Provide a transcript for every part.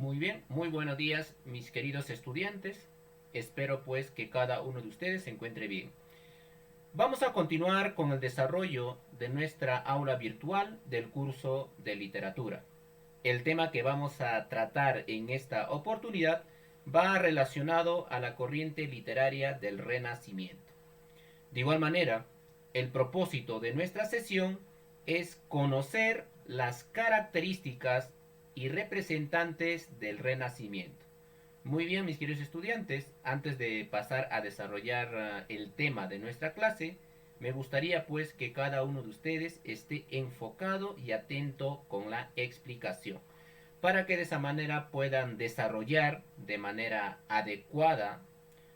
Muy bien, muy buenos días mis queridos estudiantes. Espero pues que cada uno de ustedes se encuentre bien. Vamos a continuar con el desarrollo de nuestra aula virtual del curso de literatura. El tema que vamos a tratar en esta oportunidad va relacionado a la corriente literaria del Renacimiento. De igual manera, el propósito de nuestra sesión es conocer las características y representantes del Renacimiento. Muy bien, mis queridos estudiantes, antes de pasar a desarrollar el tema de nuestra clase, me gustaría pues que cada uno de ustedes esté enfocado y atento con la explicación, para que de esa manera puedan desarrollar de manera adecuada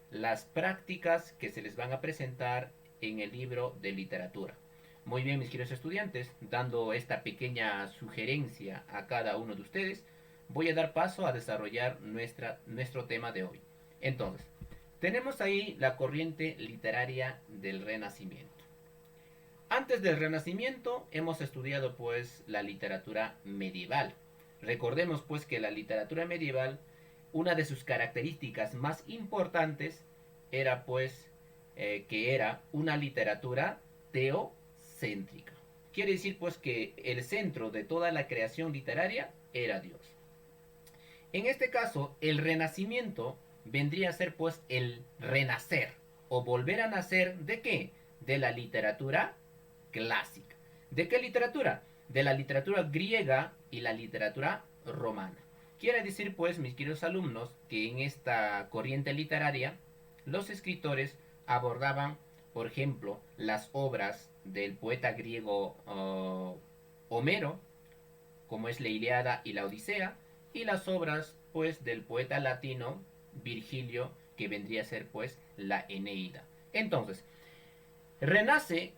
las prácticas que se les van a presentar en el libro de literatura. Muy bien, mis queridos estudiantes, dando esta pequeña sugerencia a cada uno de ustedes, voy a dar paso a desarrollar nuestro tema de hoy. Entonces, tenemos ahí la corriente literaria del Renacimiento. Antes del Renacimiento hemos estudiado pues la literatura medieval. Recordemos pues que la literatura medieval, una de sus características más importantes era pues que era una literatura teocéntrica. Quiere decir pues que el centro de toda la creación literaria era Dios. En este caso, el renacimiento vendría a ser pues el renacer o volver a nacer de qué? De la literatura clásica. ¿De qué literatura? De la literatura griega y la literatura romana. Quiere decir pues, mis queridos alumnos, que en esta corriente literaria los escritores abordaban, por ejemplo, las obras del poeta griego Homero, como es la Ilíada y la Odisea, y las obras pues del poeta latino Virgilio, que vendría a ser pues la Eneida. Entonces, renace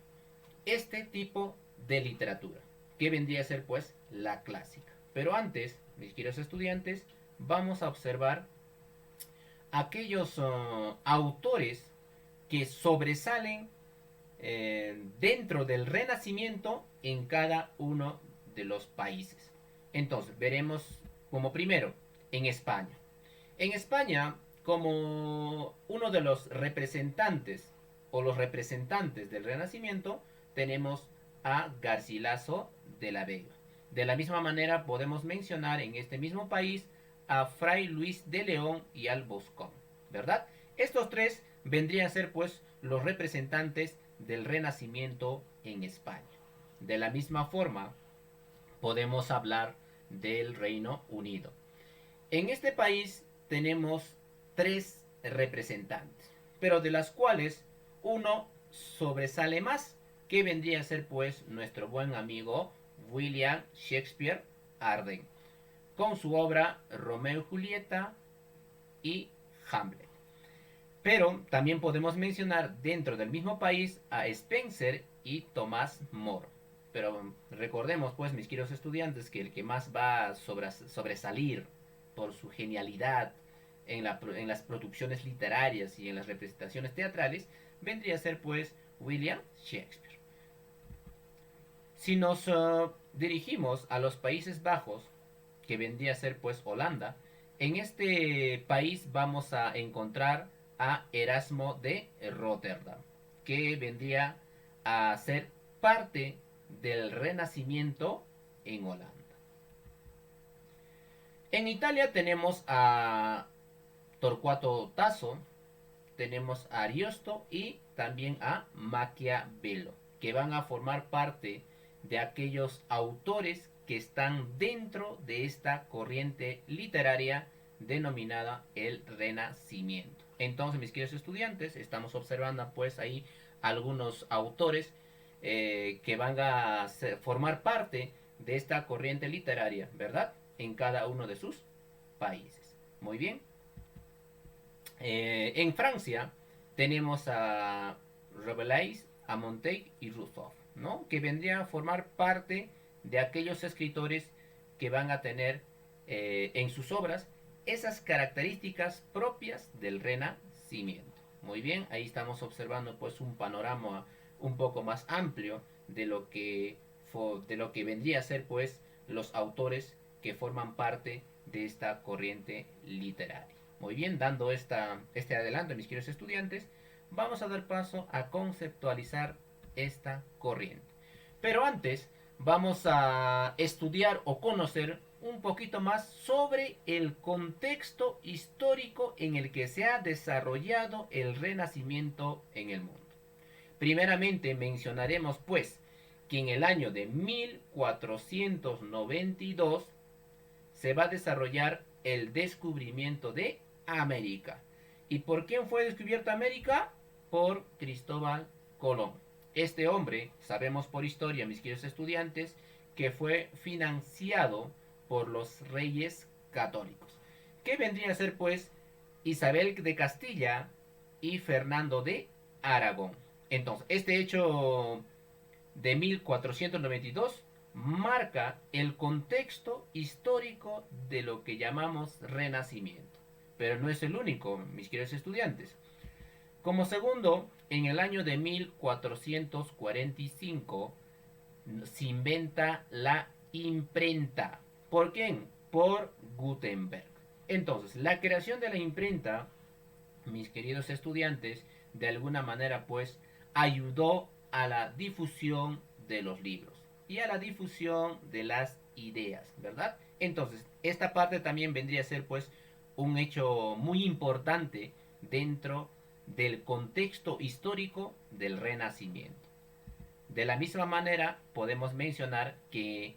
este tipo de literatura, que vendría a ser pues la clásica. Pero antes, mis queridos estudiantes, vamos a observar aquellos autores que sobresalen dentro del Renacimiento en cada uno de los países. Entonces, veremos como primero en España. En España, como uno de los representantes o los representantes del Renacimiento, tenemos a Garcilaso de la Vega. De la misma manera podemos mencionar en este mismo país a Fray Luis de León y al Boscón, ¿verdad? Estos tres vendrían a ser pues los representantes del Renacimiento en España. De la misma forma podemos hablar del Reino Unido. En este país tenemos tres representantes, pero de las cuales uno sobresale más, que vendría a ser pues nuestro buen amigo William Shakespeare Arden, con su obra Romeo y Julieta y Hamlet. Pero también podemos mencionar dentro del mismo país a Spenser y Thomas More. Pero recordemos pues, mis queridos estudiantes, que el que más va a sobresalir por su genialidad en las producciones literarias y en las representaciones teatrales vendría a ser pues William Shakespeare. Si nos dirigimos a los Países Bajos, que vendría a ser pues Holanda, en este país vamos a encontrar a Erasmo de Rotterdam, que vendría a ser parte del Renacimiento en Holanda. En Italia tenemos a Torquato Tasso, tenemos a Ariosto y también a Maquiavelo, que van a formar parte de aquellos autores que están dentro de esta corriente literaria denominada el Renacimiento. Entonces, mis queridos estudiantes, estamos observando pues ahí algunos autores que van a formar parte de esta corriente literaria, ¿verdad? En cada uno de sus países. Muy bien. En Francia tenemos a Rabelais, a Montaigne y Rousseau, ¿no? Que vendrían a formar parte de aquellos escritores que van a tener en sus obras esas características propias del Renacimiento. Muy bien, ahí estamos observando pues un panorama un poco más amplio de lo que vendría a ser pues los autores que forman parte de esta corriente literaria. Muy bien, dando este adelanto, mis queridos estudiantes, vamos a dar paso a conceptualizar esta corriente. Pero antes vamos a estudiar o conocer un poquito más sobre el contexto histórico en el que se ha desarrollado el Renacimiento en el mundo. Primeramente mencionaremos pues que en el año de 1492 se va a desarrollar el descubrimiento de América. ¿Y por quién fue descubierta América? Por Cristóbal Colón. Este hombre, sabemos por historia, mis queridos estudiantes, que fue financiado por los reyes católicos. ¿Qué vendría a ser pues Isabel de Castilla y Fernando de Aragón? Entonces, este hecho de 1492 marca el contexto histórico de lo que llamamos Renacimiento. Pero no es el único, mis queridos estudiantes. Como segundo, en el año de 1445 se inventa la imprenta. ¿Por quién? Por Gutenberg. Entonces, la creación de la imprenta, mis queridos estudiantes, de alguna manera pues ayudó a la difusión de los libros y a la difusión de las ideas, ¿verdad? Entonces, esta parte también vendría a ser pues un hecho muy importante dentro del contexto histórico del Renacimiento. De la misma manera, podemos mencionar que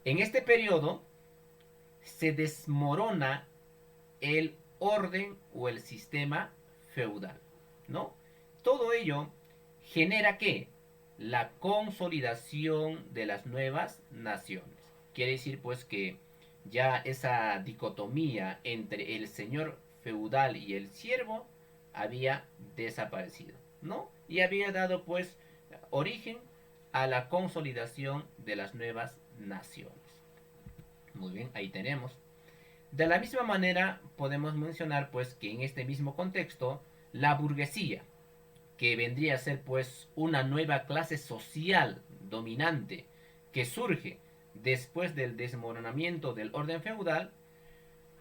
en este periodo se desmorona el orden o el sistema feudal, ¿no? Todo ello genera ¿qué? La consolidación de las nuevas naciones. Quiere decir pues que ya esa dicotomía entre el señor feudal y el siervo había desaparecido, ¿no? Y había dado pues origen a la consolidación de las nuevas naciones. Muy bien, ahí tenemos. De la misma manera podemos mencionar pues que en este mismo contexto la burguesía, que vendría a ser pues una nueva clase social dominante que surge después del desmoronamiento del orden feudal,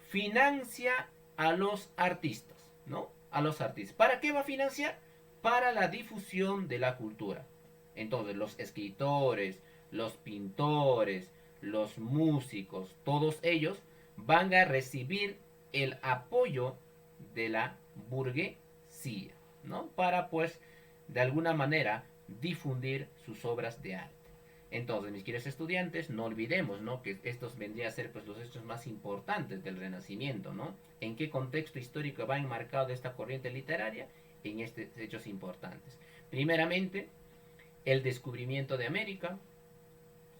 financia a los artistas, ¿no? A los artistas. ¿Para qué va a financiar? Para la difusión de la cultura. Entonces, los escritores, los pintores, los músicos, todos ellos van a recibir el apoyo de la burguesía, ¿no? Para, pues, de alguna manera difundir sus obras de arte. Entonces, mis queridos estudiantes, no olvidemos, ¿no?, que estos vendrían a ser pues los hechos más importantes del Renacimiento, ¿no? ¿En qué contexto histórico va enmarcado esta corriente literaria? En estos hechos importantes. Primeramente, el descubrimiento de América.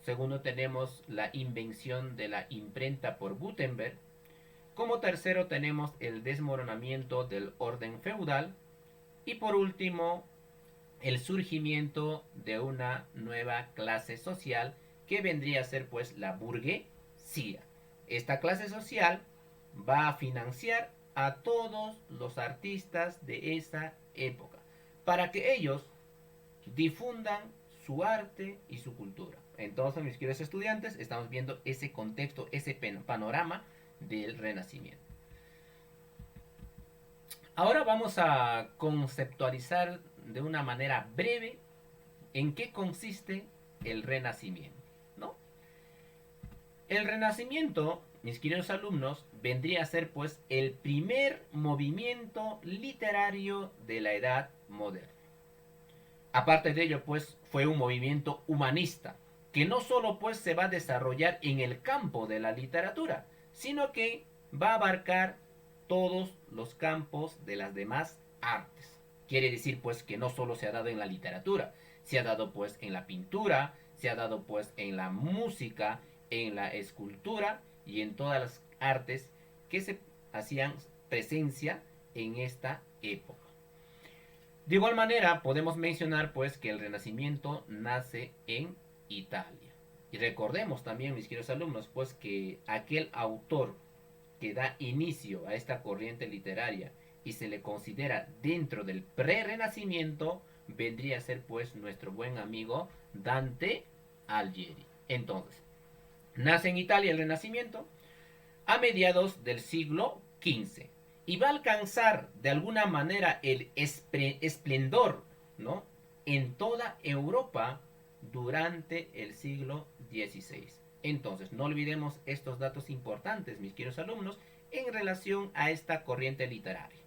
Segundo, tenemos la invención de la imprenta por Gutenberg. Como tercero, tenemos el desmoronamiento del orden feudal. Y por último, el surgimiento de una nueva clase social que vendría a ser pues la burguesía. Esta clase social va a financiar a todos los artistas de esa época para que ellos difundan su arte y su cultura. Entonces, mis queridos estudiantes, estamos viendo ese contexto, ese panorama del Renacimiento. Ahora vamos a conceptualizar de una manera breve en qué consiste el Renacimiento, ¿no? El Renacimiento, mis queridos alumnos, vendría a ser pues el primer movimiento literario de la Edad Moderna. Aparte de ello, pues fue un movimiento humanista que no solo pues se va a desarrollar en el campo de la literatura, sino que va a abarcar todos los campos de las demás artes. Quiere decir pues que no solo se ha dado en la literatura, se ha dado pues en la pintura, se ha dado pues en la música, en la escultura y en todas las artes que se hacían presencia en esta época. De igual manera podemos mencionar pues que el Renacimiento nace en Italia. Y recordemos también, mis queridos alumnos, pues que aquel autor que da inicio a esta corriente literaria y se le considera dentro del pre-renacimiento vendría a ser pues nuestro buen amigo Dante Alighieri. Entonces, nace en Italia el Renacimiento. a mediados del siglo XV y va a alcanzar de alguna manera el esplendor, ¿no?, en toda Europa durante el siglo XVI. Entonces, no olvidemos estos datos importantes, mis queridos alumnos, en relación a esta corriente literaria.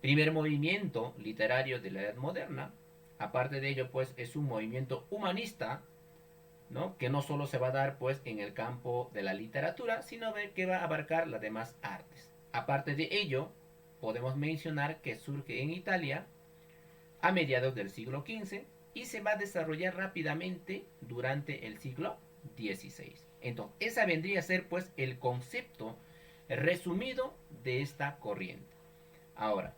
Primer movimiento literario de la Edad Moderna. Aparte de ello, pues es un movimiento humanista, ¿no?, que no solo se va a dar pues en el campo de la literatura, sino que va a abarcar las demás artes. Aparte de ello, podemos mencionar que surge en Italia a mediados del siglo XV y se va a desarrollar rápidamente durante el siglo XVI. Entonces, esa vendría a ser pues el concepto resumido de esta corriente. Ahora,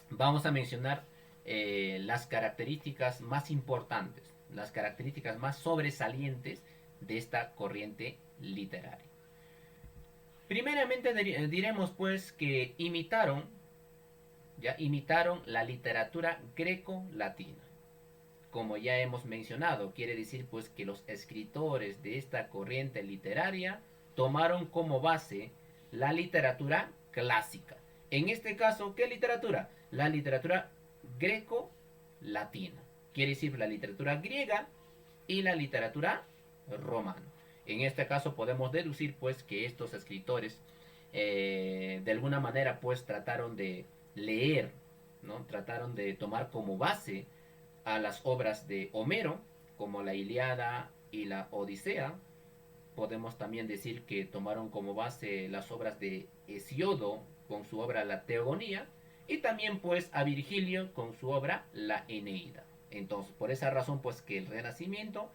vamos a mencionar las características más importantes, las características más sobresalientes de esta corriente literaria. Primeramente diremos pues que imitaron la literatura greco-latina. Como ya hemos mencionado, quiere decir pues que los escritores de esta corriente literaria tomaron como base la literatura clásica. En este caso, ¿qué literatura? La literatura greco-latina. Quiere decir la literatura griega y la literatura romana. En este caso podemos deducir pues que estos escritores de alguna manera pues trataron de leer, ¿no?, trataron de tomar como base a las obras de Homero, como la Ilíada y la Odisea. Podemos también decir que tomaron como base las obras de Hesiodo con su obra La Teogonía, y también pues a Virgilio con su obra La Eneida. Entonces, por esa razón pues que el Renacimiento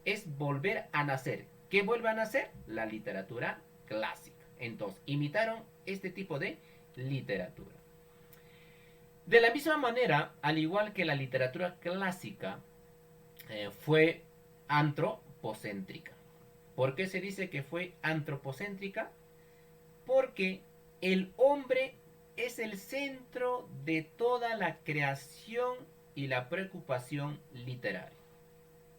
es volver a nacer. ¿Qué vuelve a nacer? La literatura clásica. Entonces, imitaron este tipo de literatura. De la misma manera, al igual que la literatura clásica, fue antropocéntrica. ¿Por qué se dice que fue antropocéntrica? Porque el hombre es el centro de toda la creación y la preocupación literaria.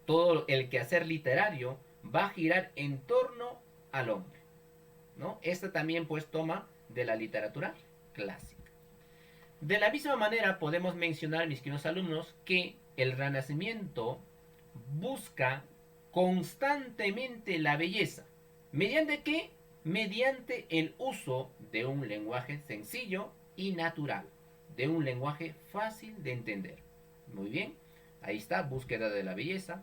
Todo el quehacer literario va a girar en torno al hombre, ¿no? Esta también pues toma de la literatura clásica. De la misma manera podemos mencionar, mis queridos alumnos, que el Renacimiento busca constantemente la belleza. ¿Mediante qué? Mediante el uso de un lenguaje sencillo y natural, de un lenguaje fácil de entender. Muy bien, ahí está, búsqueda de la belleza,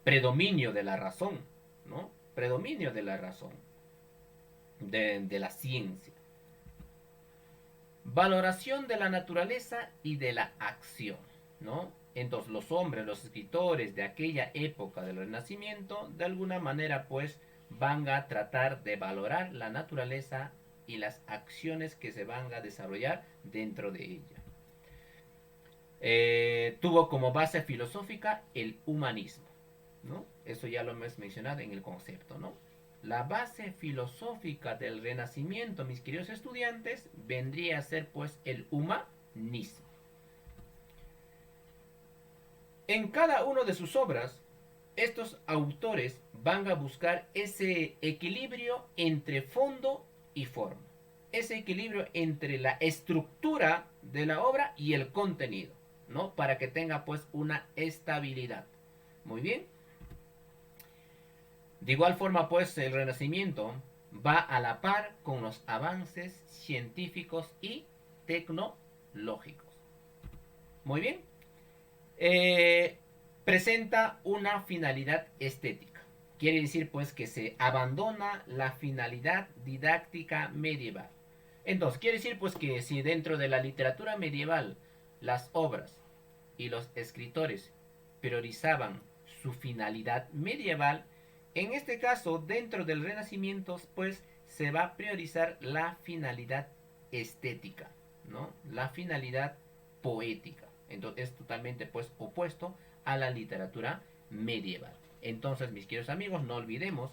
predominio de la razón, ¿no? Predominio de la razón, de la ciencia. Valoración de la naturaleza y de la acción, ¿no? Entonces los hombres, los escritores de aquella época del Renacimiento, de alguna manera pues van a tratar de valorar la naturaleza y las acciones que se van a desarrollar dentro de ella. Tuvo como base filosófica el humanismo, ¿no? Eso ya lo hemos mencionado en el concepto, ¿no? La base filosófica del Renacimiento, mis queridos estudiantes, vendría a ser pues el humanismo. En cada una de sus obras, estos autores van a buscar ese equilibrio entre fondo y forma. Ese equilibrio entre la estructura de la obra y el contenido, ¿no? Para que tenga pues una estabilidad. Muy bien. De igual forma, pues, el Renacimiento va a la par con los avances científicos y tecnológicos. Muy bien. Presenta una finalidad estética. Quiere decir, pues, que se abandona la finalidad didáctica medieval. Entonces, quiere decir, pues, que si dentro de la literatura medieval las obras y los escritores priorizaban su finalidad medieval, en este caso, dentro del Renacimiento, pues se va a priorizar la finalidad estética, ¿no? La finalidad poética. Entonces es totalmente pues opuesto a la literatura medieval. Entonces, mis queridos amigos, no olvidemos,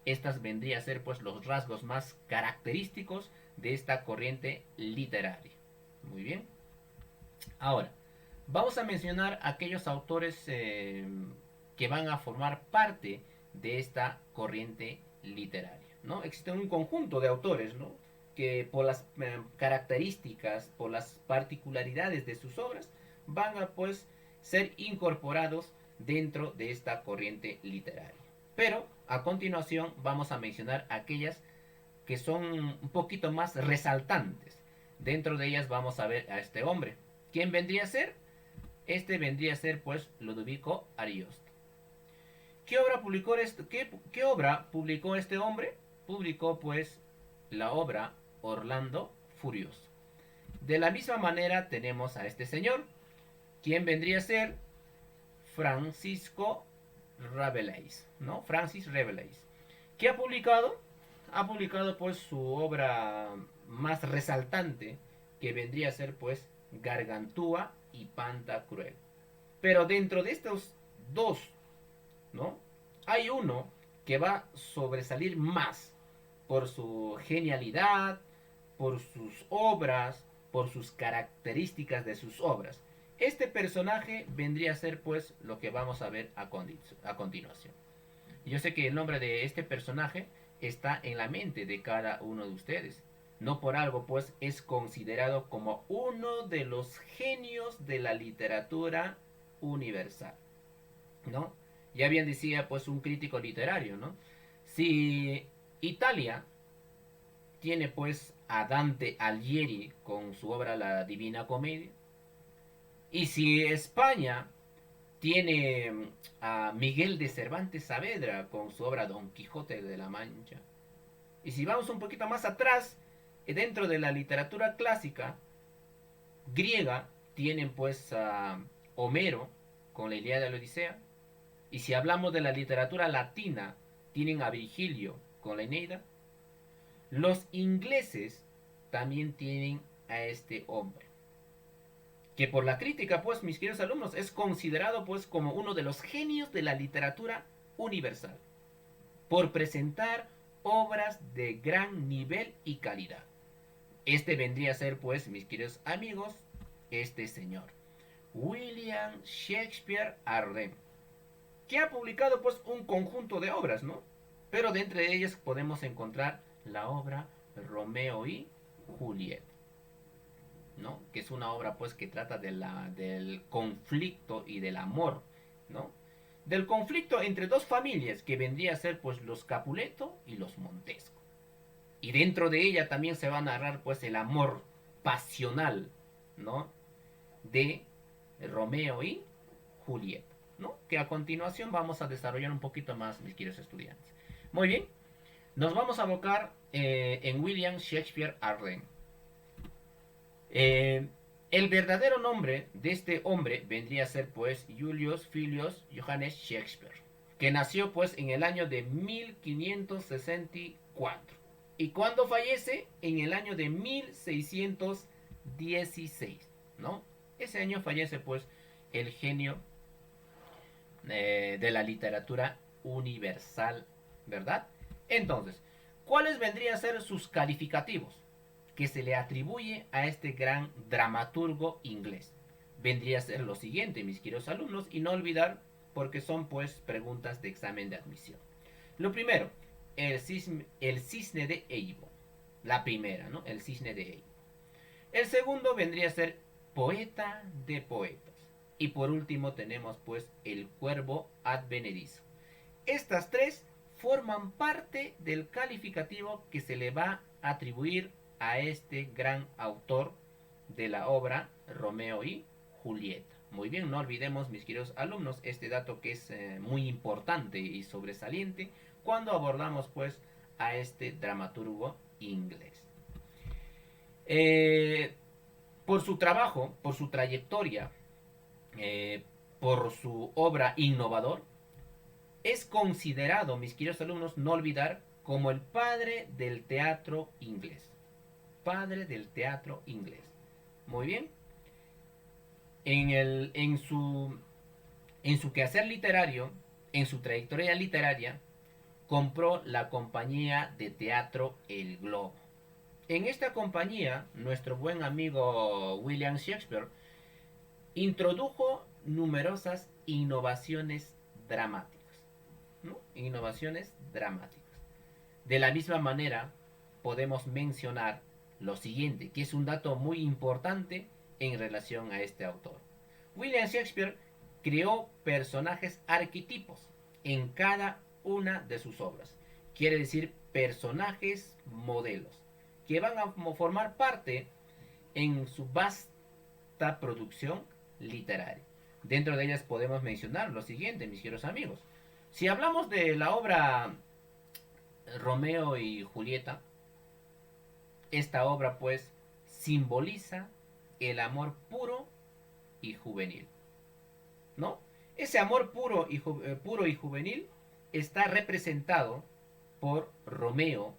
estas vendrían a ser pues los rasgos más característicos de esta corriente literaria. Muy bien. Ahora, vamos a mencionar aquellos autores que van a formar parte de esta corriente literaria. ¿no? Existen un conjunto de autores, ¿no? Que por las características, por las particularidades de sus obras, van a pues ser incorporados dentro de esta corriente literaria. Pero a continuación vamos a mencionar aquellas que son un poquito más resaltantes. Dentro de ellas vamos a ver a este hombre. ¿Quién vendría a ser? Este vendría a ser pues Ludovico Ariosto. ¿Qué obra publicó este hombre? Publicó pues la obra Orlando Furioso. De la misma manera tenemos a este señor. ¿Quién vendría a ser? Francisco Rabelais, ¿no? Francis Rabelais. ¿Qué ha publicado? Ha publicado pues su obra más resaltante, que vendría a ser pues Gargantúa y Pantagruel. Pero dentro de estos dos, ¿no? Hay uno que va a sobresalir más por su genialidad, por sus obras, por sus características de sus obras. Este personaje vendría a ser pues lo que vamos a ver a continuación. Yo sé que el nombre de este personaje está en la mente de cada uno de ustedes. No por algo pues es considerado como uno de los genios de la literatura universal, ¿no? Ya bien decía pues un crítico literario, ¿no? Si Italia tiene pues a Dante Alighieri con su obra La Divina Comedia, y si España tiene a Miguel de Cervantes Saavedra con su obra Don Quijote de la Mancha, y si vamos un poquito más atrás, dentro de la literatura clásica griega, tienen pues a Homero con la Ilíada de la Odisea, y si hablamos de la literatura latina, tienen a Virgilio con la Eneida. Los ingleses también tienen a este hombre, que por la crítica, pues, mis queridos alumnos, es considerado, pues, como uno de los genios de la literatura universal, por presentar obras de gran nivel y calidad. Este vendría a ser, pues, mis queridos amigos, este señor, William Shakespeare Arden, que ha publicado, pues, un conjunto de obras, ¿no? Pero de entre ellas podemos encontrar la obra Romeo y Julieta, ¿no? Que es una obra pues que trata del conflicto y del amor, ¿no? Del conflicto entre dos familias que vendría a ser pues los Capuleto y los Montesco. Y dentro de ella también se va a narrar pues el amor pasional, ¿no? De Romeo y Julieta, ¿no? Que a continuación vamos a desarrollar un poquito más, mis queridos estudiantes. Muy bien, nos vamos a abocar en William Shakespeare Arden. El verdadero nombre de este hombre vendría a ser pues Julius Filius Johannes Shakespeare, que nació pues en el año de 1564. ¿Y cuando fallece? En el año de 1616, ¿no? Ese año fallece pues el genio de la literatura universal, ¿verdad? Entonces, ¿cuáles vendrían a ser sus calificativos que se le atribuye a este gran dramaturgo inglés? Vendría a ser lo siguiente, mis queridos alumnos, y no olvidar porque son pues preguntas de examen de admisión. Lo primero, el cisne de Avon. La primera, ¿no? El cisne de Avon. El segundo vendría a ser poeta de poetas. Y por último tenemos pues el cuervo advenedizo. Estas tres forman parte del calificativo que se le va a atribuir a este gran autor de la obra Romeo y Julieta. Muy bien, no olvidemos, mis queridos alumnos, este dato que es muy importante y sobresaliente cuando abordamos pues a este dramaturgo inglés. Por su trabajo, por su trayectoria, por su obra innovador, es considerado, mis queridos alumnos, no olvidar, como el padre del teatro inglés. Padre del teatro inglés. Muy bien. En su quehacer literario, en su trayectoria literaria, compró la compañía de teatro El Globo. En esta compañía, nuestro buen amigo William Shakespeare introdujo numerosas innovaciones dramáticas, ¿no? Innovaciones dramáticas. De la misma manera, podemos mencionar lo siguiente, que es un dato muy importante en relación a este autor. William Shakespeare creó personajes arquetipos en cada una de sus obras. Quiere decir personajes modelos que van a formar parte en su vasta producción literaria. Dentro de ellas podemos mencionar lo siguiente, mis queridos amigos. Si hablamos de la obra Romeo y Julieta, esta obra pues simboliza el amor puro y juvenil, ¿no? Ese amor puro y juvenil está representado por Romeo,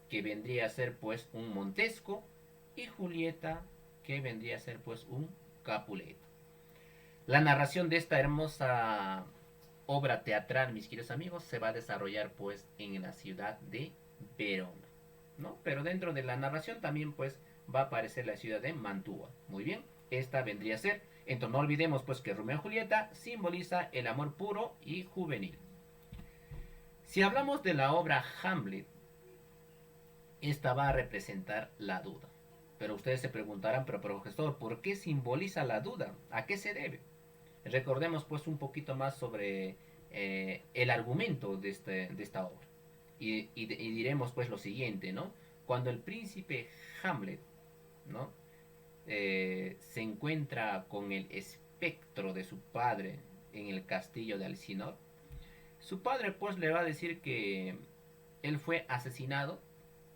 que vendría a ser pues un Montesco, y Julieta, que vendría a ser pues un Capuleto. La narración de esta hermosa obra teatral, mis queridos amigos, se va a desarrollar pues en la ciudad de Verona, ¿no? Pero dentro de la narración también pues va a aparecer la ciudad de Mantua. Muy bien, esta vendría a ser. Entonces no olvidemos pues que Romeo y Julieta simboliza el amor puro y juvenil. Si hablamos de la obra Hamlet, esta va a representar la duda. Pero ustedes se preguntarán, pero profesor, ¿por qué simboliza la duda? ¿A qué se debe? Recordemos pues un poquito más sobre el argumento de esta obra. Y diremos pues lo siguiente, ¿no? Cuando el príncipe Hamlet, ¿no? Se encuentra con el espectro de su padre en el castillo de Alcinor, su padre pues le va a decir que él fue asesinado,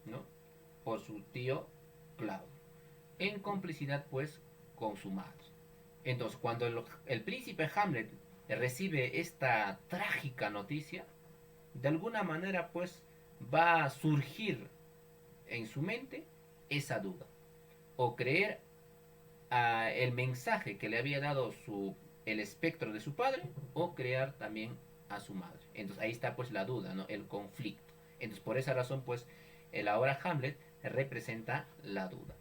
¿no? Por su tío Claudio, en complicidad pues con su madre. Entonces cuando el príncipe Hamlet recibe esta trágica noticia, de alguna manera pues va a surgir en su mente esa duda, o creer el mensaje que le había dado el espectro de su padre, o crear también a su madre. Entonces ahí está pues la duda, ¿no? El conflicto. Entonces por esa razón pues la obra Hamlet representa la duda.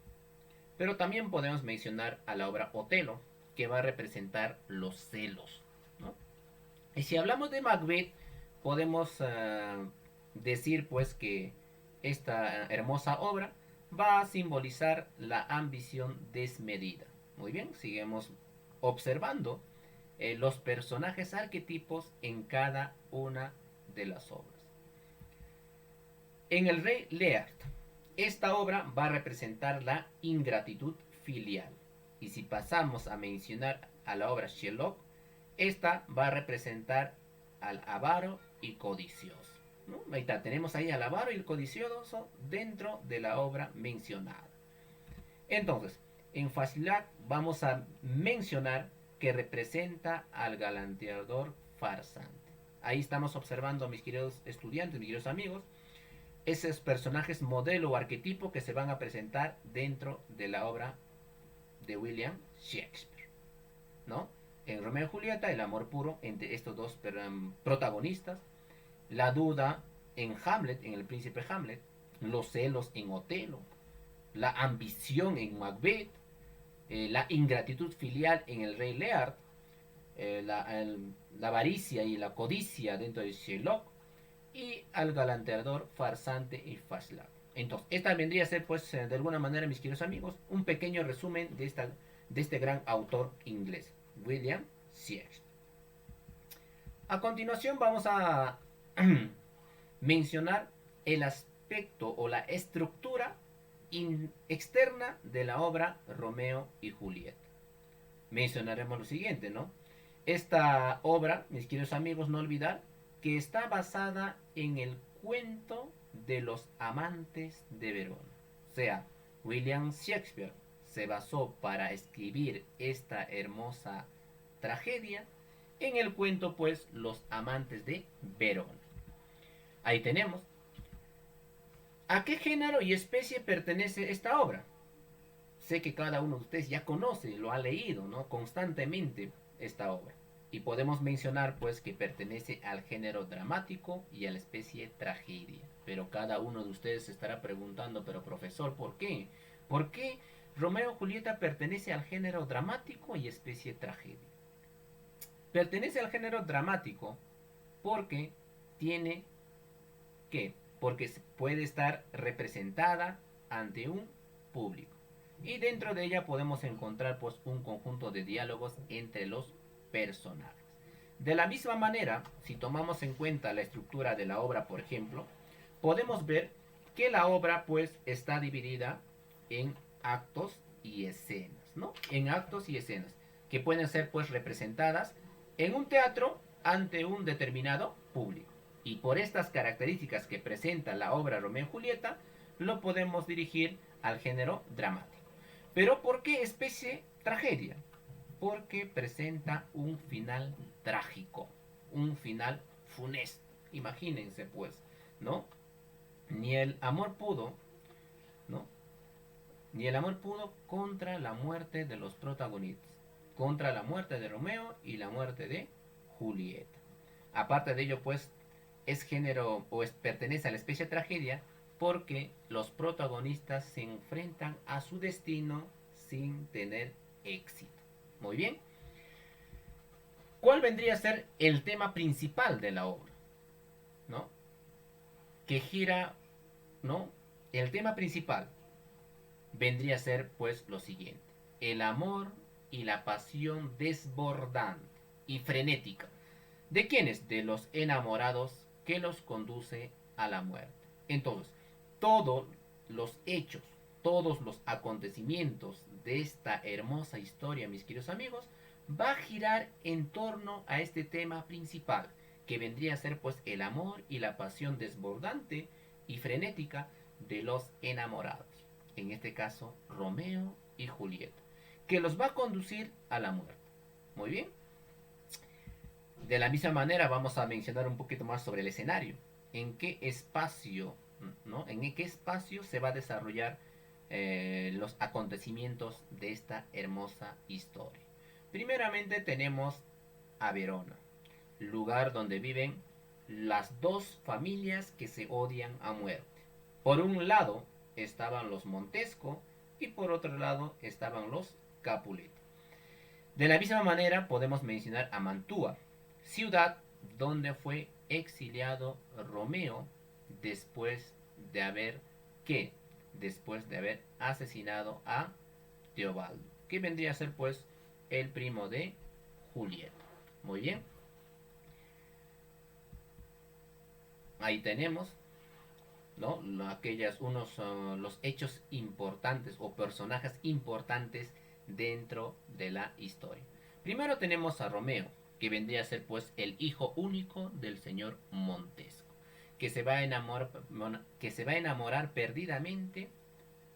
Pero también podemos mencionar a la obra Otelo, que va a representar los celos, ¿no? Y si hablamos de Macbeth, podemos decir pues que esta hermosa obra va a simbolizar la ambición desmedida. Muy bien, seguimos observando los personajes arquetipos en cada una de las obras. En el Rey Lear, esta obra va a representar la ingratitud filial. Y si pasamos a mencionar a la obra Sherlock, esta va a representar al avaro y codicioso, ¿no? Ahí está, tenemos ahí al avaro y el codicioso dentro de la obra mencionada. Entonces, en facilidad vamos a mencionar que representa al galanteador farsante. Ahí estamos observando, mis queridos estudiantes, mis queridos amigos, esos personajes modelo o arquetipo que se van a presentar dentro de la obra de William Shakespeare, ¿no? En Romeo y Julieta, el amor puro entre estos dos protagonistas, la duda en Hamlet, en el príncipe Hamlet, los celos en Otelo, la ambición en Macbeth, la ingratitud filial en el Rey Lear, la avaricia y la codicia dentro de Sherlock, y al galanteador farsante y Fashlag. Entonces, esta vendría a ser, pues, de alguna manera, mis queridos amigos, un pequeño resumen de este gran autor inglés, William Shakespeare. A continuación vamos a mencionar el aspecto o la estructura externa de la obra Romeo y Julieta. Mencionaremos lo siguiente, ¿no? Esta obra, mis queridos amigos, no olvidar que está basada en el cuento de los amantes de Verona. O sea, William Shakespeare se basó para escribir esta hermosa tragedia en el cuento, pues, Los amantes de Verona. Ahí tenemos. ¿A qué género y especie pertenece esta obra? Sé que cada uno de ustedes ya conoce, lo ha leído, ¿no? Constantemente esta obra. Y podemos mencionar pues que pertenece al género dramático y a la especie tragedia. Pero cada uno de ustedes se estará preguntando, pero profesor, ¿por qué? ¿Por qué Romeo y Julieta pertenece al género dramático y especie tragedia? Pertenece al género dramático porque tiene que porque puede estar representada ante un público. Y dentro de ella podemos encontrar pues un conjunto de diálogos entre los personajes. De la misma manera, si tomamos en cuenta la estructura de la obra, por ejemplo, podemos ver que la obra pues está dividida en actos y escenas, ¿no? En actos y escenas que pueden ser pues representadas en un teatro ante un determinado público. Y por estas características que presenta la obra Romeo y Julieta, lo podemos dirigir al género dramático. Pero ¿por qué especie tragedia? Porque presenta un final trágico, un final funesto. Imagínense pues, ¿no? Ni el amor pudo, ¿no? Ni el amor pudo contra la muerte de los protagonistas, contra la muerte de Romeo y la muerte de Julieta. Aparte de ello, pues, es género o pertenece a la especie tragedia porque los protagonistas se enfrentan a su destino sin tener éxito. Muy bien. ¿Cuál vendría a ser el tema principal de la obra? ¿No? Que gira, ¿no? El tema principal vendría a ser pues lo siguiente: el amor y la pasión desbordante y frenética. ¿De quiénes? De los enamorados que los conduce a la muerte. Entonces, todos los hechos, todos los acontecimientos de esta hermosa historia, mis queridos amigos, va a girar en torno a este tema principal, que vendría a ser pues el amor y la pasión desbordante y frenética de los enamorados. En este caso, Romeo y Julieta, que los va a conducir a la muerte. Muy bien. De la misma manera vamos a mencionar un poquito más sobre el escenario. ¿En qué espacio, ¿no? ¿En qué espacio se va a desarrollar los acontecimientos de esta hermosa historia? Primeramente tenemos a Verona, lugar donde viven las dos familias que se odian a muerte. Por un lado estaban los Montesco y por otro lado estaban los Capuleto. De la misma manera podemos mencionar a Mantua, ciudad donde fue exiliado Romeo después de haber ¿qué? Después de haber asesinado a Teobaldo, que vendría a ser pues el primo de Julieta. Muy bien. Ahí tenemos, ¿no? Los hechos importantes o personajes importantes dentro de la historia. Primero tenemos a Romeo, que vendría a ser pues el hijo único del señor Montesco, que que se va a enamorar perdidamente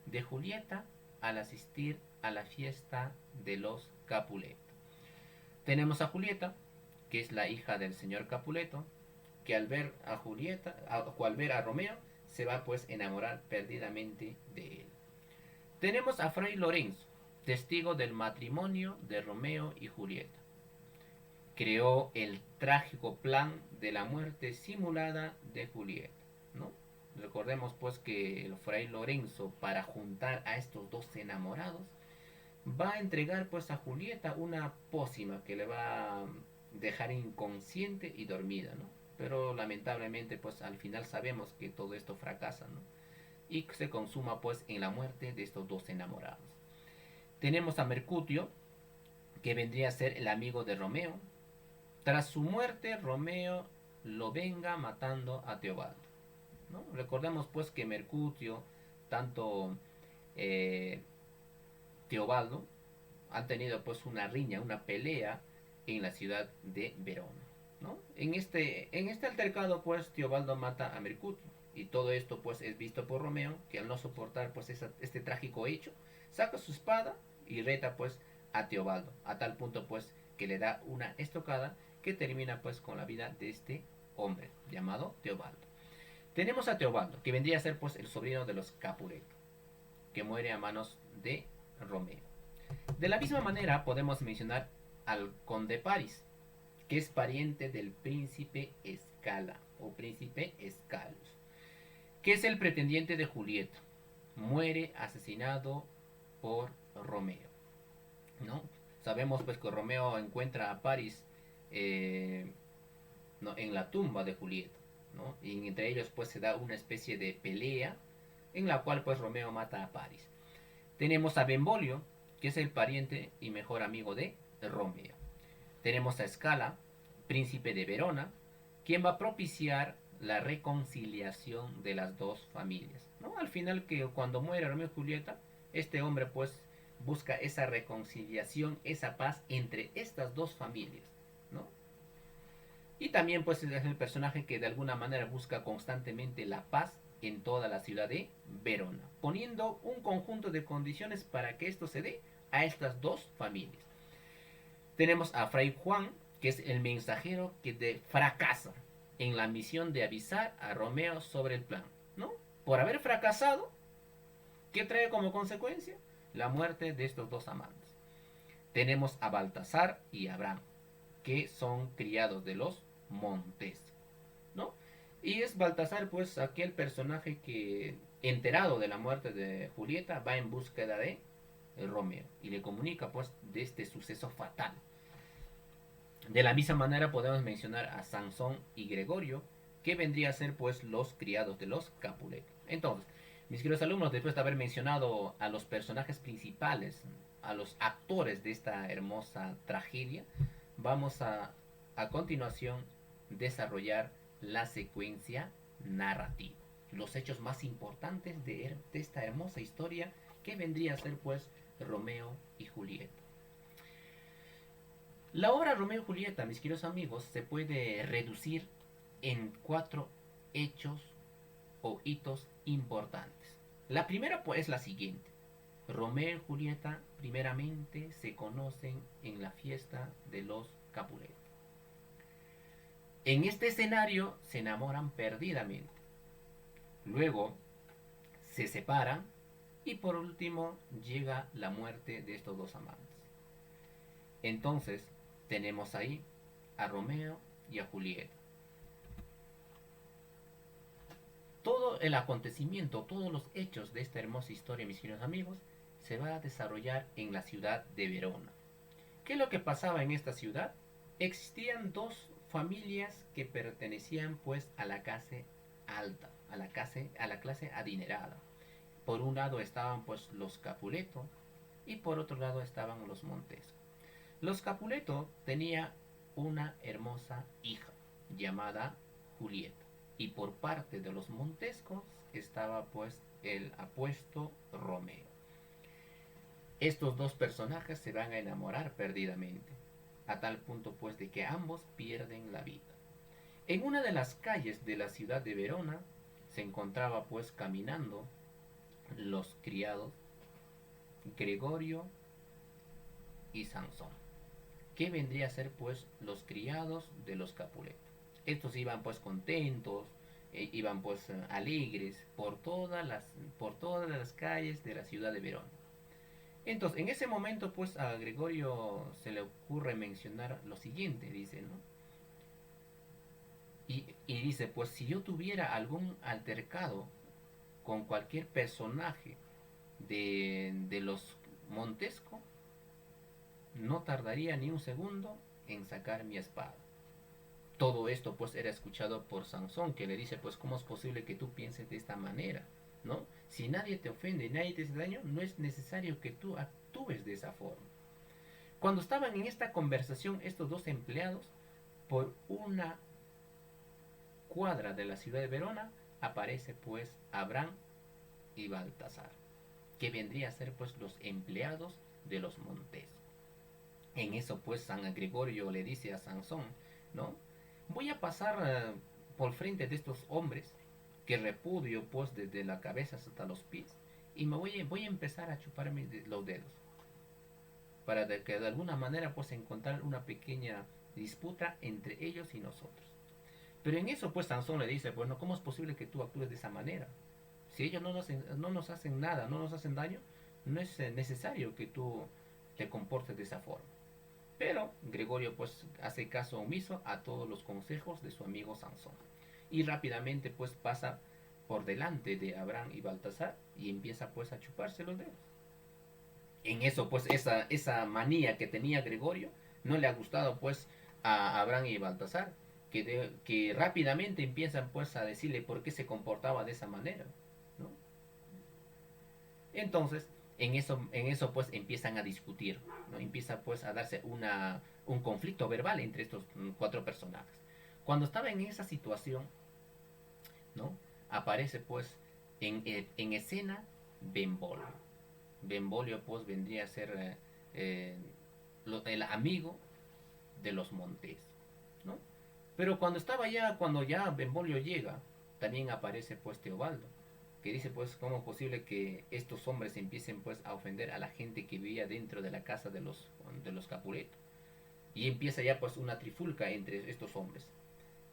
de Julieta al asistir a la fiesta de los Capuleto. Tenemos a Julieta, que es la hija del señor Capuleto, que al ver a Julieta, al ver a Romeo, se va pues a enamorar perdidamente de él. Tenemos a Fray Lorenzo, testigo del matrimonio de Romeo y Julieta. Creó el trágico plan de la muerte simulada de Julieta, ¿no? Recordemos pues que el Fray Lorenzo, para juntar a estos dos enamorados, va a entregar pues a Julieta una pócima que le va a dejar inconsciente y dormida, ¿no? Pero lamentablemente pues al final sabemos que todo esto fracasa, ¿no? Y se consuma pues en la muerte de estos dos enamorados. Tenemos a Mercutio, que vendría a ser el amigo de Romeo. Tras su muerte, Romeo lo venga matando a Teobaldo, ¿no? Recordemos pues que Mercutio, tanto Teobaldo, han tenido pues una riña, una pelea en la ciudad de Verona, ¿no? En este altercado pues Teobaldo mata a Mercutio, y todo esto pues es visto por Romeo, que al no soportar pues este trágico hecho, saca su espada y reta pues a Teobaldo, a tal punto pues que le da una estocada que termina pues con la vida de este hombre llamado Teobaldo. Tenemos a Teobaldo, que vendría a ser pues el sobrino de los Capuleto, que muere a manos de Romeo. De la misma manera podemos mencionar al conde Paris, que es pariente del príncipe Escala o príncipe Escalus, que es el pretendiente de Julieta. Muere asesinado por Romeo, ¿no? Sabemos pues que Romeo encuentra a Paris, ¿no? en la tumba de Julieta, ¿no? Y entre ellos pues se da una especie de pelea en la cual pues Romeo mata a Paris. Tenemos a Benvolio, que es el pariente y mejor amigo de Romeo. Tenemos a Scala, príncipe de Verona, quien va a propiciar la reconciliación de las dos familias, ¿no? Al final, que cuando muere Romeo y Julieta, este hombre pues busca esa reconciliación, esa paz entre estas dos familias, ¿no? Y también pues es el personaje que de alguna manera busca constantemente la paz en toda la ciudad de Verona, poniendo un conjunto de condiciones para que esto se dé a estas dos familias. Tenemos a Fray Juan, que es el mensajero que fracasa en la misión de avisar a Romeo sobre el plan, ¿no? Por haber fracasado, ¿qué trae como consecuencia? La muerte de estos dos amantes. Tenemos a Baltasar y Abraham, que son criados de los Montes, ¿no? Y es Baltasar, pues, aquel personaje que, enterado de la muerte de Julieta, va en búsqueda de Romeo y le comunica, pues, de este suceso fatal. De la misma manera podemos mencionar a Sansón y Gregorio, que vendría a ser, pues, los criados de los Capuletos. Entonces, mis queridos alumnos, después de haber mencionado a los personajes principales, a los actores de esta hermosa tragedia, vamos a continuación desarrollar la secuencia narrativa, los hechos más importantes de esta hermosa historia que vendría a ser pues Romeo y Julieta. La obra Romeo y Julieta, mis queridos amigos, se puede reducir en 4 hechos o hitos importantes. La primera pues es la siguiente. Romeo y Julieta primeramente se conocen en la fiesta de los Capuletos. En este escenario se enamoran perdidamente. Luego se separan y por último llega la muerte de estos dos amantes. Entonces tenemos ahí a Romeo y a Julieta. Todo el acontecimiento, todos los hechos de esta hermosa historia, mis queridos amigos, se va a desarrollar en la ciudad de Verona. ¿Qué es lo que pasaba en esta ciudad? Existían dos familias que pertenecían pues a la clase alta, a la clase adinerada. Por un lado estaban pues los Capuleto y por otro lado estaban los Montesco. Los Capuleto tenía una hermosa hija llamada Julieta y por parte de los Montescos estaba pues el apuesto Romeo. Estos dos personajes se van a enamorar perdidamente, a tal punto pues de que ambos pierden la vida. En una de las calles de la ciudad de Verona se encontraba pues caminando los criados Gregorio y Sansón, que vendría a ser pues los criados de los Capuletos. Estos iban pues contentos, iban pues alegres por todas las calles de la ciudad de Verona. Entonces, en ese momento, pues a Gregorio se le ocurre mencionar lo siguiente, dice, ¿no? Y dice, pues si yo tuviera algún altercado con cualquier personaje de los Montesco, no tardaría ni un segundo en sacar mi espada. Todo esto pues era escuchado por Sansón, que le dice, pues cómo es posible que tú pienses de esta manera, ¿no? Si nadie te ofende, nadie te hace daño, no es necesario que tú actúes de esa forma. Cuando estaban en esta conversación estos dos empleados, por una cuadra de la ciudad de Verona, aparece pues Abraham y Baltasar, que vendría a ser pues los empleados de los Montes. En eso pues San Gregorio le dice a Sansón, ¿no? Voy a pasar por frente de estos hombres que repudio pues desde la cabeza hasta los pies y voy a empezar a chuparme los dedos para que de alguna manera pues encontrar una pequeña disputa entre ellos y nosotros. Pero en eso pues Sansón le dice, bueno, ¿cómo es posible que tú actúes de esa manera? Si ellos no nos hacen nada, no nos hacen daño, no es necesario que tú te comportes de esa forma. Pero Gregorio pues hace caso omiso a todos los consejos de su amigo Sansón. Y rápidamente pues pasa por delante de Abraham y Baltasar y empieza pues a chuparse los dedos. En eso pues esa manía que tenía Gregorio no le ha gustado pues a Abraham y Baltasar, que rápidamente empiezan pues a decirle por qué se comportaba de esa manera, ¿no? Entonces, en eso pues empiezan a discutir, ¿no? Empieza pues a darse un conflicto verbal entre estos cuatro personajes. Cuando estaba en esa situación, ¿no? Aparece pues en escena Benvolio. Benvolio pues vendría a ser el amigo de los Montes, ¿no? Pero cuando ya Benvolio llega, también aparece pues Teobaldo, que dice pues cómo es posible que estos hombres empiecen pues a ofender a la gente que vivía dentro de la casa de los Capuleto. Y empieza ya pues una trifulca entre estos hombres.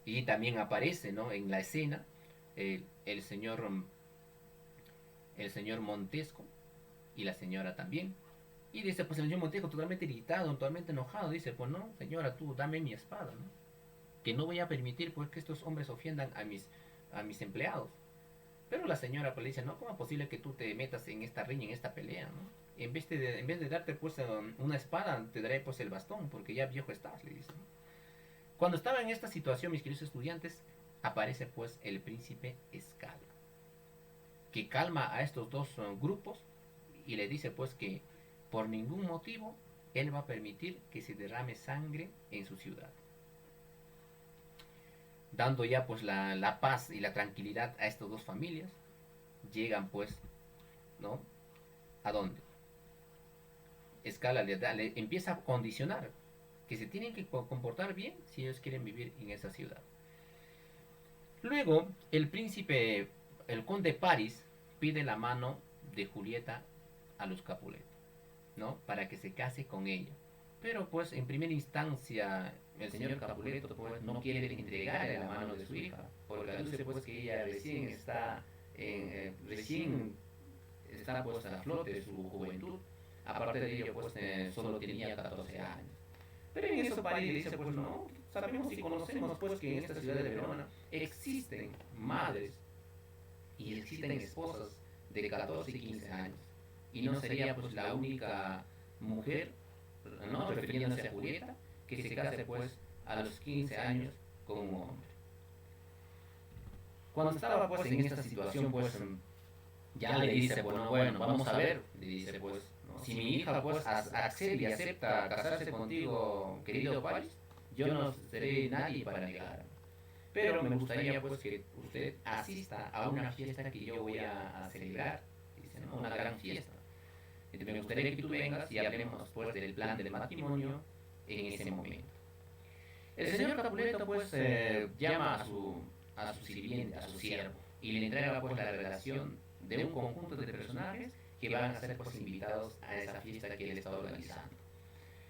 Y también aparece, ¿no?, en la escena el, el señor el señor Montesco y la señora también. Y dice pues el señor Montesco totalmente irritado, totalmente enojado, dice pues no, señora, tú dame mi espada, ¿no? Que no voy a permitir pues que estos hombres ofendan a mis empleados. Pero la señora pues le dice, no, ¿cómo es posible que tú te metas en esta riña, en esta pelea, ¿no? En vez de darte pues una espada, te daré pues el bastón, porque ya viejo estás, le dice, ¿no? Cuando estaba en esta situación, mis queridos estudiantes, aparece pues el príncipe Escala, que calma a estos dos grupos y le dice pues que por ningún motivo él va a permitir que se derrame sangre en su ciudad, dando ya pues la paz y la tranquilidad a estas dos familias. Llegan pues, ¿no? ¿A dónde? Escala le empieza a condicionar que se tienen que comportar bien si ellos quieren vivir en esa ciudad. Luego, el conde Paris, pide la mano de Julieta a los Capuleto, ¿no? Para que se case con ella. Pero pues en primera instancia el señor Capuleto pues no quiere entregarle la mano de su hija, porque aduce pues que ella recién está pues a flote de su juventud. Aparte de ello pues solo tenía 14 años. Pero en eso París dice pues no, sabemos y conocemos pues que en esta ciudad de Verona existen madres y existen esposas de 14 y 15 años. Y no sería pues la única mujer, ¿no?, refiriéndose a Julieta, que se case pues a los 15 años con un hombre. Cuando estaba pues en esta situación pues ya le dice, bueno, vamos a ver, le dice pues, ¿no?, si mi hija pues accede y acepta casarse contigo, querido Paris, yo no seré nadie para negar. Pero me gustaría pues que usted asista a una fiesta que yo voy a celebrar, dice, ¿no?, una gran fiesta. Me gustaría que tú vengas y hablemos pues del plan del matrimonio en ese momento. El señor Capuleto pues llama a su sirviente, a su siervo, y le entrega pues la relación de un conjunto de personajes que van a ser pues invitados a esa fiesta que él está organizando.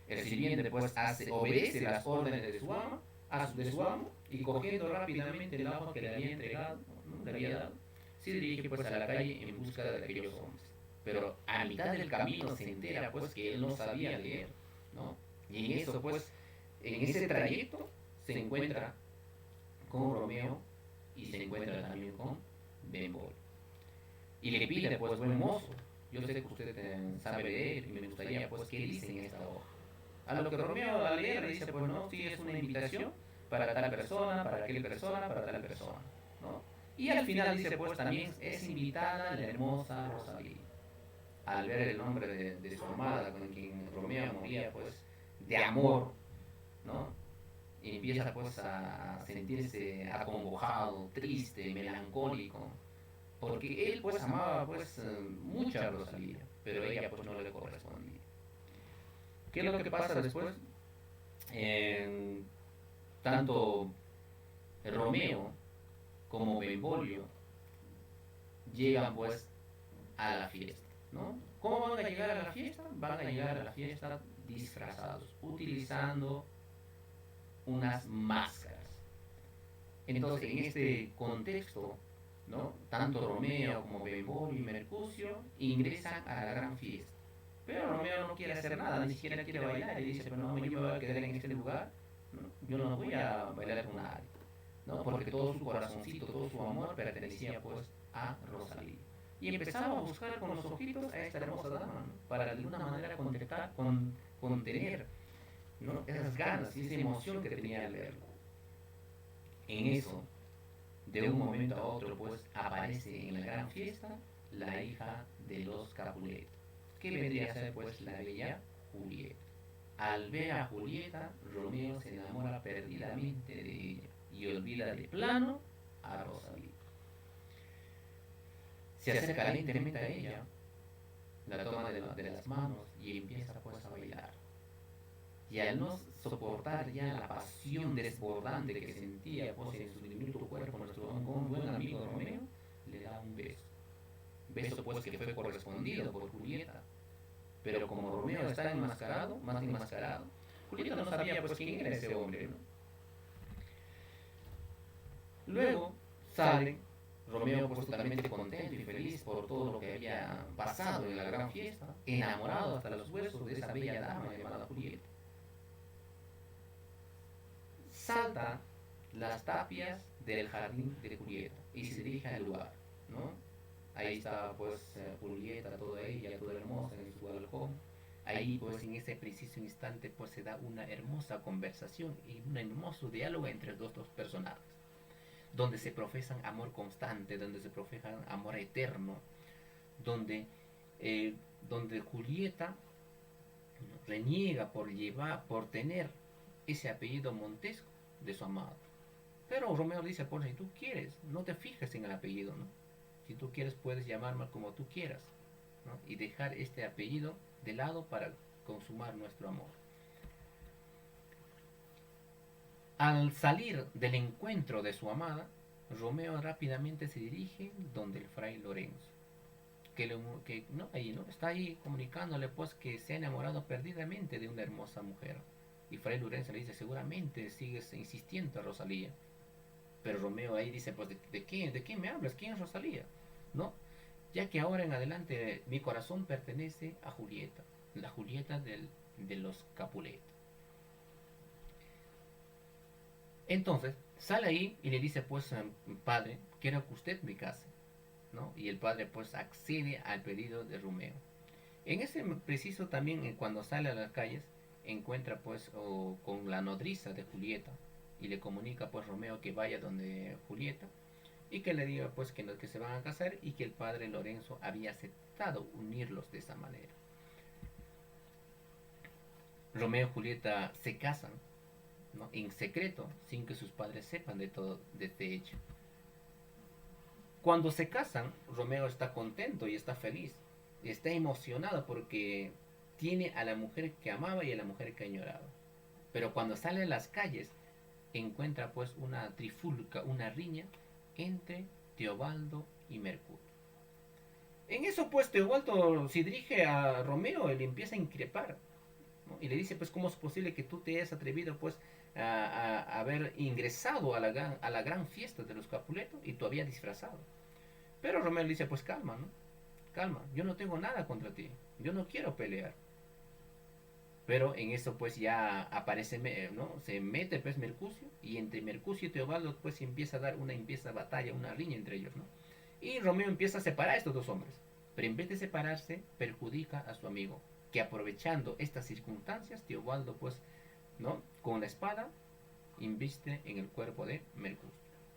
El sirviente pues obedece las órdenes de su amo, y cogiendo rápidamente el agua que le había entregado, ¿no?, le había dado, se dirige pues a la calle en busca de aquellos hombres. Pero a mitad del camino se entera pues que él no sabía leer, ¿no? Y en eso pues, en ese trayecto se encuentra con Romeo y se encuentra también con Benvolio. Y le pide pues, buen mozo, yo sé que usted sabe leer y me gustaría pues que dice en esta hoja. A lo que Romeo al leer dice pues no, sí, es una invitación para tal persona, para aquel persona, para tal persona, ¿no? Y al final dice pues también es invitada la hermosa Rosalía. Al ver el nombre de su amada con quien Romeo moría pues de amor, ¿no?, y empieza pues a sentirse acongojado, triste, melancólico, porque él pues amaba pues mucho a Rosalía, pero ella pues no le correspondía. ¿Qué es lo que pasa después? Tanto Romeo como Benvolio llegan pues a la fiesta, ¿no? ¿Cómo van a llegar a la fiesta? Van a llegar a la fiesta disfrazados, utilizando unas máscaras. Entonces, en este contexto, ¿no?, tanto Romeo como Benvolio y Mercucio ingresan a la gran fiesta. Pero Romeo no quiere hacer nada, ni siquiera quiere bailar, y dice, pero no, yo me voy a quedar en este lugar, ¿no?, yo no voy a bailar con nadie, ¿no?, porque todo su corazoncito, todo su amor pertenecía pues a Rosalía. Y empezaba a buscar con los ojitos a esta hermosa dama, ¿no?, para de alguna manera contener, ¿no?, esas ganas y esa emoción que tenía al verlo. En eso, de un momento a otro, pues aparece en la gran fiesta la hija de los Capulet, que vendría a ser pues la bella Julieta. Al ver a Julieta, Romeo se enamora perdidamente de ella y olvida de plano a Rosalía. Se acerca lentamente a ella, la toma de las manos y empieza pues a bailar. Y al no soportar ya la pasión desbordante que sentía pues en su diminuto cuerpo nuestro buen amigo Romeo, le da un beso. Beso pues que fue correspondido por Julieta. Pero como Romeo está enmascarado, más enmascarado, Julieta no sabía pues quién era ese hombre, ¿no? Luego sale Romeo pues totalmente contento y feliz por todo lo que había pasado en la gran fiesta, enamorado hasta los huesos de esa bella dama llamada Julieta. Salta las tapias del jardín de Julieta y se dirige al lugar, ¿no? Ahí está pues Julieta, toda ella, toda hermosa en su balcón. Ahí pues en ese preciso instante pues se da una hermosa conversación y un hermoso diálogo entre los dos personajes, donde se profesan amor constante, donde se profesan amor eterno, donde, donde Julieta reniega por tener ese apellido Montesco de su amado. Pero Romeo dice, pues si tú quieres, no te fijes en el apellido, ¿no? Si tú quieres puedes llamarme como tú quieras, ¿no? Y dejar este apellido de lado para consumar nuestro amor. Al salir del encuentro de su amada, Romeo rápidamente se dirige donde el fray Lorenzo, que no, ahí, ¿no? Está ahí comunicándole pues que se ha enamorado perdidamente de una hermosa mujer. Y fray Lorenzo le dice, seguramente sigues insistiendo a Rosalía. Pero Romeo ahí dice, pues ¿de qué me hablas? ¿Quién es Rosalía? ¿No? Ya que ahora en adelante mi corazón pertenece a Julieta, la Julieta de los Capulet. Entonces sale ahí y le dice pues padre, quiero que usted me case, ¿no? Y el padre pues accede al pedido de Romeo. En ese preciso también cuando sale a las calles encuentra pues con la nodriza de Julieta y le comunica pues Romeo que vaya donde Julieta y que le diga pues que, no, que se van a casar y que el padre Lorenzo había aceptado unirlos de esa manera. Romeo y Julieta se casan, ¿no? En secreto, sin que sus padres sepan de todo de este hecho. Cuando se casan, Romeo está contento y está feliz, y está emocionado porque tiene a la mujer que amaba y a la mujer que añoraba. Pero cuando sale a las calles, encuentra pues una trifulca, una riña entre Teobaldo y Mercurio. En eso pues Teobaldo se dirige a Romeo y le empieza a increpar, ¿no? Y le dice pues cómo es posible que tú te hayas atrevido pues a haber ingresado a la gran fiesta de los Capuletos y tú habías disfrazado. Pero Romeo le dice pues calma, ¿no? Calma, yo no tengo nada contra ti, yo no quiero pelear. Pero en eso pues ya aparece, ¿no? Se mete pues Mercucio y entre Mercucio y Teobaldo pues empieza a dar empieza batalla, una riña entre ellos, ¿no? Y Romeo empieza a separar a estos dos hombres, pero en vez de separarse perjudica a su amigo, que aprovechando estas circunstancias Teobaldo pues, ¿no? Con la espada inviste en el cuerpo de Mercucio.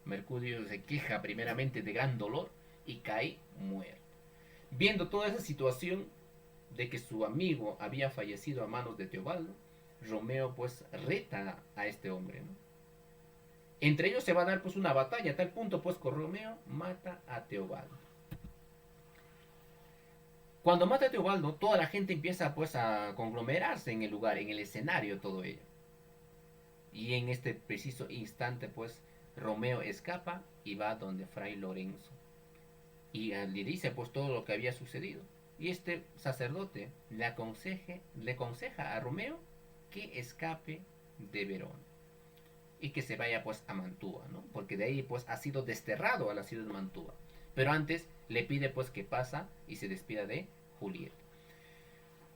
Mercurio se queja primeramente de gran dolor y cae muerto. Viendo toda esa situación de que su amigo había fallecido a manos de Teobaldo, Romeo pues reta a este hombre, ¿no? Entre ellos se va a dar pues una batalla, a tal punto pues que Romeo mata a Teobaldo. Cuando mata a Teobaldo, toda la gente empieza pues a conglomerarse en el lugar, en el escenario, todo ello. Y en este preciso instante pues Romeo escapa y va donde Fray Lorenzo. Y le dice pues todo lo que había sucedido. Y este sacerdote le aconseja a Romeo que escape de Verona y que se vaya pues a Mantua, ¿no? Porque de ahí pues ha sido desterrado a la ciudad de Mantua. Pero antes le pide pues que pasa y se despida de Julieta.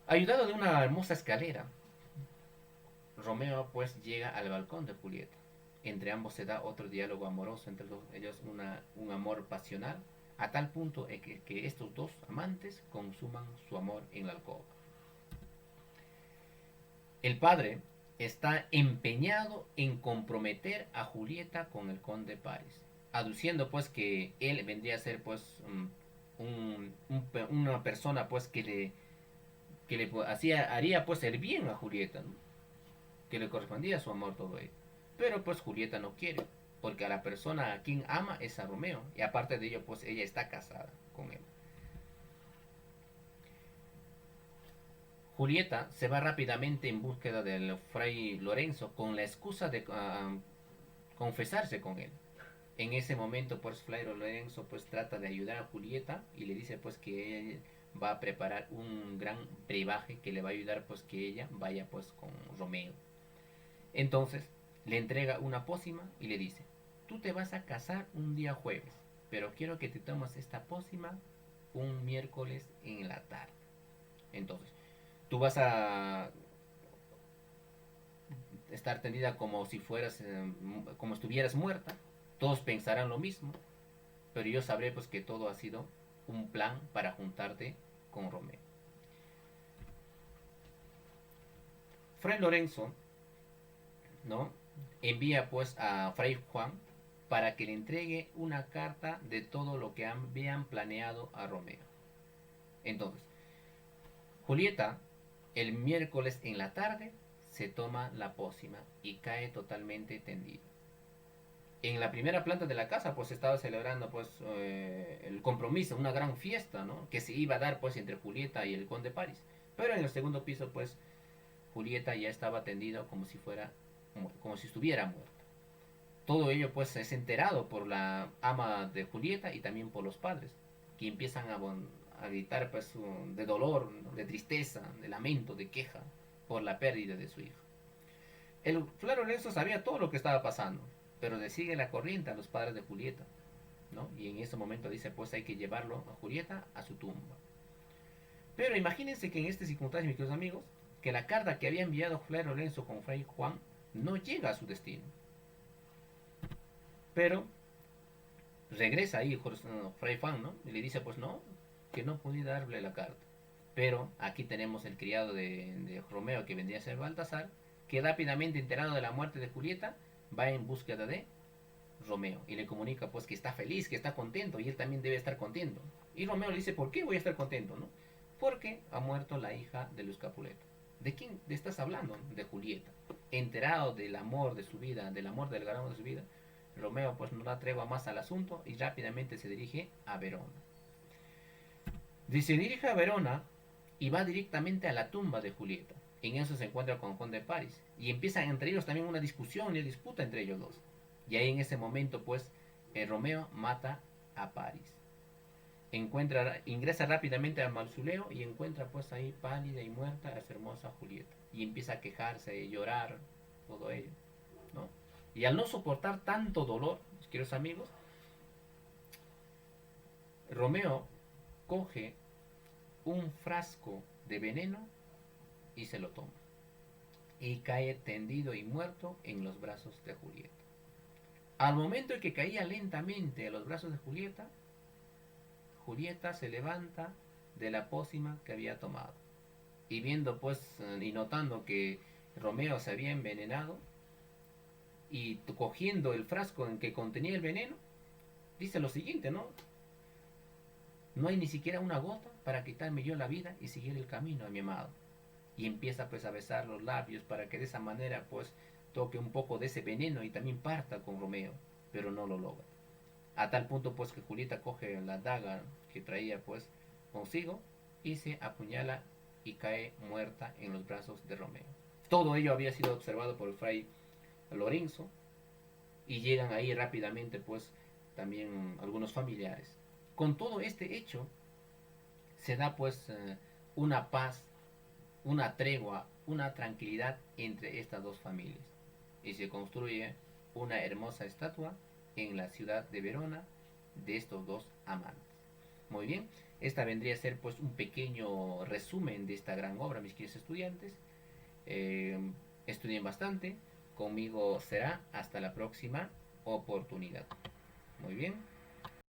Ayudado de una hermosa escalera, Romeo pues llega al balcón de Julieta. Entre ambos se da otro diálogo amoroso, entre ellos un amor pasional, a tal punto que estos dos amantes consuman su amor en la alcoba. El padre está empeñado en comprometer a Julieta con el conde Paris, aduciendo pues que él vendría a ser pues una persona pues que le haría pues el bien a Julieta, ¿no? Que le correspondía su amor todo ello. Pero pues Julieta no quiere, porque a la persona a quien ama es a Romeo, y aparte de ello pues ella está casada con él. Julieta se va rápidamente en búsqueda del fray Lorenzo con la excusa de confesarse con él. En ese momento pues fray Lorenzo pues trata de ayudar a Julieta y le dice pues que él va a preparar un gran brebaje que le va a ayudar pues que ella vaya pues con Romeo. Entonces le entrega una pócima y le dice: tú te vas a casar un día jueves, pero quiero que te tomes esta pócima un miércoles en la tarde. Entonces tú vas a estar tendida como si fueras, como estuvieras muerta. Todos pensarán lo mismo, pero yo sabré pues que todo ha sido un plan para juntarte con Romeo. Fray Lorenzo, ¿no?, envía pues a Fray Juan para que le entregue una carta de todo lo que habían planeado a Romeo. Entonces, Julieta, el miércoles en la tarde, se toma la pócima y cae totalmente tendida. En la primera planta de la casa pues estaba celebrando pues el compromiso, una gran fiesta, ¿no?, que se iba a dar pues entre Julieta y el conde Paris. Pero en el segundo piso pues Julieta ya estaba tendida como si fuera, como si estuviera muerta. Todo ello pues es enterado por la ama de Julieta y también por los padres, que empiezan a gritar pues de dolor, ¿no?, de tristeza, de lamento, de queja por la pérdida de su hija. El Fray Lorenzo sabía todo lo que estaba pasando, pero le sigue la corriente a los padres de Julieta, ¿no? Y en ese momento dice pues hay que llevarlo a Julieta a su tumba. Pero imagínense que en este circunstancia, mis queridos amigos, que la carta que había enviado Fray Lorenzo con Fray Juan no llega a su destino. Pero regresa ahí Fray Juan, ¿no? Y le dice pues no, que no pude darle la carta. Pero aquí tenemos el criado de Romeo, que vendría a ser Baltasar, que rápidamente enterado de la muerte de Julieta, va en búsqueda de Romeo y le comunica pues que está feliz, que está contento, y él también debe estar contento. Y Romeo le dice: ¿por qué voy a estar contento, no? Porque ha muerto la hija de Luis Capuleto. ¿De quién estás hablando? De Julieta. Enterado del amor de su vida, del amor del galán de su vida, Romeo pues no da tregua más al asunto y rápidamente se dirige a Verona. Se dirige a Verona y va directamente a la tumba de Julieta. En eso se encuentra con Juan de París y empiezan entre ellos también una discusión y una disputa entre ellos dos. Y ahí en ese momento pues Romeo mata a París. Ingresa rápidamente al mausoleo y encuentra pues ahí pálida y muerta a su hermosa Julieta. Y empieza a quejarse, a llorar, todo ello, ¿no? Y al no soportar tanto dolor, queridos amigos, Romeo coge un frasco de veneno y se lo toma. Y cae tendido y muerto en los brazos de Julieta. Al momento en que caía lentamente a los brazos de Julieta, Julieta se levanta de la pócima que había tomado. Y viendo pues y notando que Romeo se había envenenado, y cogiendo el frasco en que contenía el veneno, dice lo siguiente, ¿no? No hay ni siquiera una gota para quitarme yo la vida y seguir el camino a mi amado. Y empieza pues a besar los labios para que de esa manera pues toque un poco de ese veneno y también parta con Romeo, pero no lo logra. A tal punto pues que Julieta coge la daga que traía pues consigo y se apuñala y cae muerta en los brazos de Romeo. Todo ello había sido observado por el fray Lorenzo y llegan ahí rápidamente pues también algunos familiares. Con todo este hecho se da pues una paz, una tregua, una tranquilidad entre estas dos familias y se construye una hermosa estatua en la ciudad de Verona de estos dos amantes. Muy bien, esta vendría a ser pues un pequeño resumen de esta gran obra, mis queridos estudiantes. Estudien bastante, conmigo será hasta la próxima oportunidad. Muy bien.